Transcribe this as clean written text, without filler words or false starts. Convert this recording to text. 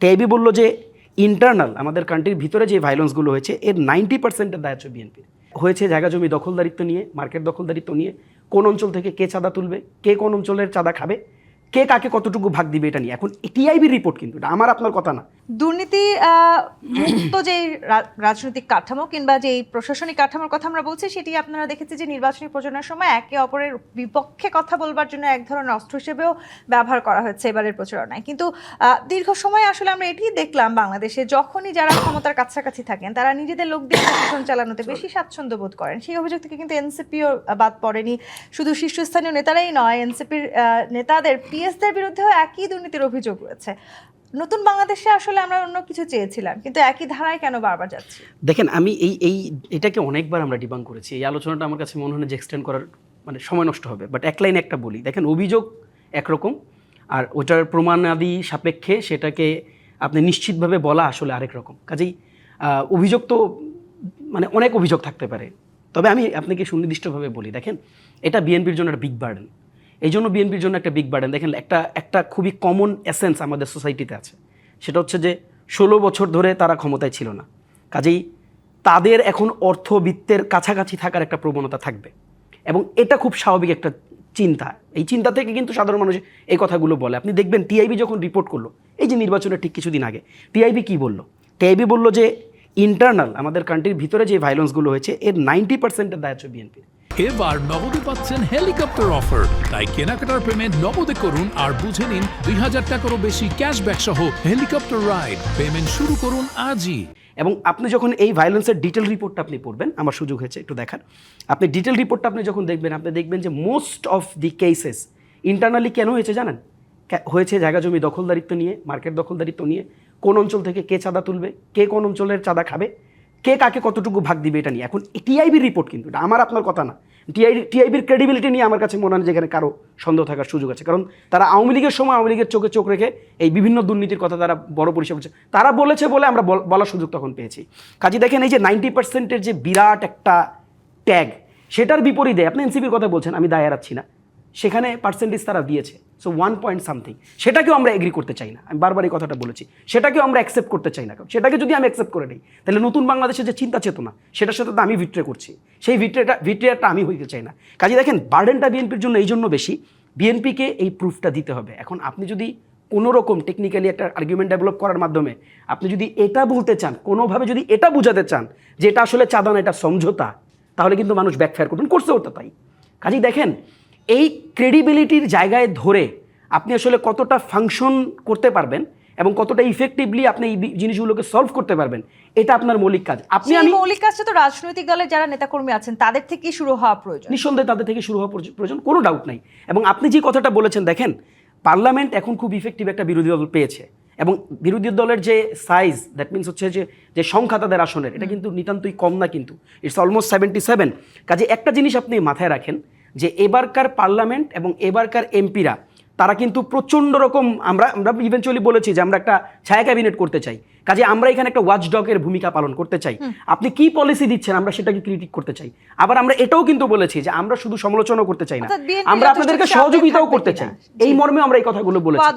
টেবি বলল যে ইন্টারনাল আমাদের কান্ট্রির ভিতরে যে ভায়োলেন্সগুলো হয়েছে এর 90%-এর দায় হচ্ছে বিএনপির। হয়েছে জায়গা জমি দখলদারিত্ব নিয়ে, মার্কেট দখলদারিত্ব নিয়ে, কোন অঞ্চল থেকে কে চাঁদা তুলবে, কে কোন অঞ্চলের চাঁদা খাবে, কে কাকে কতটুকু ভাগ দিবে, এটা নিয়ে এখন টিআইবির রিপোর্ট, কিন্তু এটা আমার আপনার কথা না। দুর্নীতি মুক্ত যে রাজনৈতিক কাঠামো কিংবা যে প্রশাসনিক কাঠামোর কথা আমরা বলছি, সেটি আপনারা দেখেছি যে নির্বাচনী প্রচারণার সময় একে অপরের বিপক্ষে কথা বলবার জন্য এক ধরনের অস্ত্র হিসেবেও ব্যবহার করা হচ্ছে এবারের প্রচারণায়। কিন্তু দীর্ঘ সময় আসলে আমরা এটি দেখলাম বাংলাদেশে, যখনই যারা ক্ষমতার কাছাকাছি থাকেন তারা নিজেদের লোক দিয়ে প্রশাসন চালানোতে বেশি স্বাচ্ছন্দ্য বোধ করেন। সেই অভিযোগ থেকে কিন্তু এনসিপিও বাদ পড়েনি। শুধু শীর্ষস্থানীয় নেতারাই নয়, এনসিপির নেতাদের পিএসদের বিরুদ্ধেও একই দুর্নীতির অভিযোগ রয়েছে। নতুন বাংলাদেশে আসলে আমরা অন্য কিছু চেয়েছিলাম, কিন্তু একই ধারায় কেন বারবার যাচ্ছি? দেখেন, আমি এটাকে অনেকবার আমরা ডিবাং করেছি। এই আলোচনাটা আমার কাছে মনে হয় যে এক্সটেন্ড করার সময় নষ্ট হবে, বাট এক লাইনে একটা বলি। দেখেন, অভিযোগ একরকম, আর ওটার প্রমাণাদি সাপেক্ষে সেটাকে আপনি নিশ্চিতভাবে বলা আসলে আরেক রকম। কাজেই অভিযোগ তো অনেক অভিযোগ থাকতে পারে, তবে আমি আপনাকে সুনির্দিষ্টভাবে বলি। দেখেন, এটা বিএনপির জন্য একটা বিগ বার্ডেন। এই জন্য বিএনপির জন্য একটা বিগ বার্ডেন। দেখেন, একটা খুবই কমন এসেন্স আমাদের সোসাইটিতে আছে, সেটা হচ্ছে যে 16 বছর ধরে তারা ক্ষমতায় ছিল না। কাজেই তাদের এখন অর্থবিত্তের কাছাকাছি থাকার একটা প্রবণতা থাকবে, এবং এটা খুব স্বাভাবিক একটা চিন্তা। এই চিন্তা থেকে কিন্তু সাধারণ মানুষ এই কথাগুলো বলে। আপনি দেখবেন টিআইবি যখন রিপোর্ট করলো এই যে নির্বাচনের ঠিক কিছুদিন আগে, টিআইবি কি বলল? টিআইবি বলল যে ইন্টারনাল আমাদের কান্ট্রির ভিতরে যে ভায়োলেন্সগুলো হয়েছে এর 90%-এর দায় হচ্ছে বিএনপির। এবার নগদে পাচ্ছেন হেলিকপ্টার অফার, তাই কেনাকাটার পেমেন্ট নগদে করুন আর বুঝে নিন 2000 টাকারও বেশি ক্যাশব্যাক সহ হেলিকপ্টার রাইড। পেমেন্ট শুরু করুন আজই। এবং আপনি যখন এই ভায়োলেন্সের ডিটেল রিপোর্টটা আপনি পড়বেন, আমার সুযোগ হয়েছে একটু দেখার, আপনি ডিটেল রিপোর্টটা আপনি যখন দেখবেন, আপনি দেখবেন যে most of the cases internally কেন হয়েছে জানেন? হয়েছে জায়গা জমি দখলদারিত্ব নিয়ে, মার্কেট দখলদারিত্ব নিয়ে, কোন অঞ্চল থেকে কে চাঁদা তুলবে, কে কোন অঞ্চলের চাঁদা খাবে, কে কাকে কতটুকু ভাগ দিবে, এটা নিয়ে এখন টিআইবির রিপোর্ট, কিন্তু এটা আমার আপনার কথা না। টিআইবির ক্রেডিবিলিটি নিয়ে আমার কাছে মনে হয় যেখানে কারো সন্দেহ থাকার সুযোগ আছে, কারণ তারা আওয়ামী লীগের সময় আওয়ামী লীগের চোখে চোখ রেখে এই বিভিন্ন দুর্নীতির কথা তারা বড় পরিসর বলছে, তারা বলেছে বলে আমরা বলার সুযোগ তখন পেয়েছি। কাজে দেখেন, এই যে 90%-এর যে বিরাট একটা ট্যাগ, সেটার বিপরীতে আপনি এনসিপির কথা বলছেন, আমি দায় এড়াচ্ছি না, সেখানে পার্সেন্টেজ তারা দিয়েছে। সো 1 পয়েন্ট সামথিং, সেটাকেও আমরা এগ্রি করতে চাই না। আমি বারবার এই কথাটা বলেছি, সেটাকেও আমরা অ্যাকসেপ্ট করতে চাই না। কারণ সেটাকে যদি আমি অ্যাকসেপ্ট করে নিই, তাহলে নতুন বাংলাদেশের যে চিন্তা চেতনা, সেটার সাথে তো আমি ভিট্রে করছি, সেই ভিট্রেটা আমি হইতে চাই না। কাজে দেখেন, বার্ডেনটা বিএনপির জন্য এই জন্য বেশি, বিএনপিকে এই প্রুফটা দিতে হবে। এখন আপনি যদি কোনো রকম টেকনিক্যালি একটা আর্গুমেন্ট ডেভেলপ করার মাধ্যমে আপনি যদি এটা বলতে চান, কোনোভাবে যদি এটা বোঝাতে চান যে এটা আসলে চাঁদা না, এটা সমঝোতা, তাহলে কিন্তু মানুষ ব্যাকফায়ার করবেন, করছে ওটা তাই। কাজেই দেখেন, এই ক্রেডিবিলিটির জায়গায় ধরে আপনি আসলে কতটা ফাংশন করতে পারবেন এবং কতটা ইফেক্টিভলি আপনি এই জিনিসগুলোকে সলভ করতে পারবেন, এটা আপনার মৌলিক কাজ। আমি মৌলিক কাজটা তো রাজনৈতিক দলের যারা নেতাকর্মী আছেন তাদের থেকেই শুরু হওয়া প্রয়োজন। নিঃসন্দেহে তাদের থেকে শুরু হওয়া প্রয়োজন, কোনো ডাউট নাই। এবং আপনি যে কথাটা বলেছেন, দেখেন, পার্লামেন্ট এখন খুব ইফেক্টিভ একটা বিরোধী দল পেয়েছে, এবং বিরোধী দলের যে সাইজ, দ্যাট মিনস হচ্ছে যে সংখ্যা তাদের আসনের, এটা কিন্তু নিতান্তই কম না, কিন্তু ইটস অলমোস্ট 77। কাজে একটা জিনিস আপনি মাথায় রাখেন যে এবারকার পার্লামেন্ট এবং এবারকার এমপিরা তারা কিন্তু প্রচণ্ড রকম, আমরা ইভেনচুয়ালি বলেছি যে আমরা একটা ছায়া ক্যাবিনেট করতে চাই। কাজে আমরা এখানে একটা ওয়াচডগের ভূমিকা পালন করতে চাই। আপনি কি পলিসি দিচ্ছেন আমরা সেটাকে ক্রিটিক করতে চাই। আবার আমরা এটাও কিন্তু বলেছি যে আমরা শুধু সমালোচনাও করতে চাই না, আমরা আপনাদেরকে সহযোগিতাও করতে চাই। এই মর্মে আমরা এই কথাগুলো বলেছি।